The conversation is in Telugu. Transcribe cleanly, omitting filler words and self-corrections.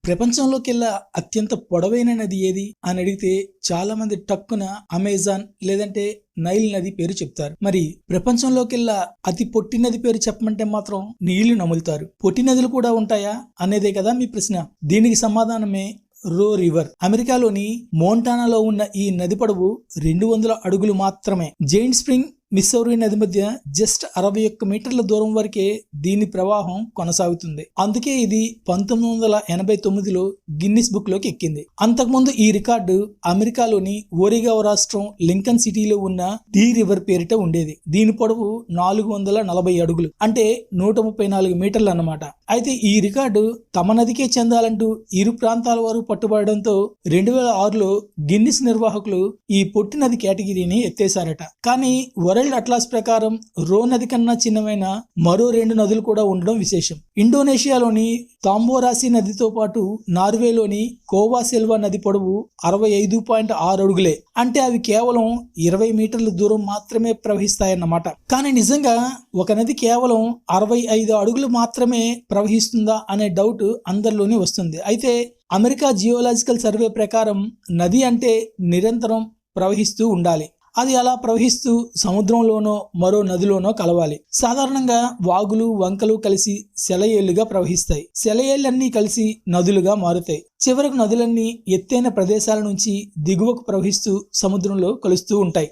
ప్రపంచంలోకెల్లా అత్యంత పొడవైన నది ఏది అని అడిగితే చాలా మంది టక్కున అమెజాన్ లేదంటే నైల్ నది పేరు చెప్తారు. మరి ప్రపంచంలోకెల్లా అతి పొట్టి నది పేరు చెప్పమంటే మాత్రం నీళ్లు నములుతారు. పొట్టి నదులు కూడా ఉంటాయా అనేదే కదా మీ ప్రశ్న. దీనికి సమాధానమే రో రివర్. అమెరికాలోని మోంటానాలో ఉన్న ఈ నది పొడవు 200 అడుగులు మాత్రమే. జైంట్ స్ప్రింగ్ మిస్సౌరీ నది మధ్య జస్ట్ 61 మీటర్ల దూరం వరకే దీని ప్రవాహం కొనసాగుతుంది. అందుకే ఇది 1989లో గిన్నిస్ బుక్ లోకి ఎక్కింది. అంతకుముందు ఈ రికార్డు అమెరికాలోని ఓరిగావ్ రాష్ట్రం లింకన్ సిటీలో ఉన్న టీ రివర్ పేరిట ఉండేది. దీని పొడవు 440 అడుగులు, అంటే 134 మీటర్లు అన్నమాట. అయితే ఈ రికార్డు తమ నదికే చెందాలంటూ ఇరు ప్రాంతాల వారు పట్టుబడడంతో 2006లో గిన్నిస్ నిర్వాహకులు ఈ పొట్టి నది కేటగిరీని ఎత్తేశారట. కానీ వరల్డ్ అట్లాస్ ప్రకారం రో నది కన్నా చిన్నమైన మరో 2 నదులు కూడా ఉండడం విశేషం. ఇండోనేషియాలోని తాంబోరాసి నదితో పాటు నార్వేలోని కోవా సెల్వా నది పొడవు 65.6 అడుగులే, అంటే అవి కేవలం 20 మీటర్ల దూరం మాత్రమే ప్రవహిస్తాయన్నమాట. కానీ నిజంగా ఒక నది కేవలం 65 అడుగులు మాత్రమే ప్రవహిస్తుందా అనే డౌట్ అందరిలోనే వస్తుంది. అయితే అమెరికా జియోలాజికల్ సర్వే ప్రకారం నది అంటే నిరంతరం ప్రవహిస్తూ ఉండాలి. అది అలా ప్రవహిస్తూ సముద్రంలోనో మరో నదిలోనో కలవాలి. సాధారణంగా వాగులు వంకలు కలిసి సెలయేళ్లుగా ప్రవహిస్తాయి. సెలయేళ్లన్నీ కలిసి నదులుగా మారుతాయి. చివరకు నదులన్నీ ఎత్తైన ప్రదేశాల నుంచి దిగువకు ప్రవహిస్తూ సముద్రంలో కలుస్తూ ఉంటాయి.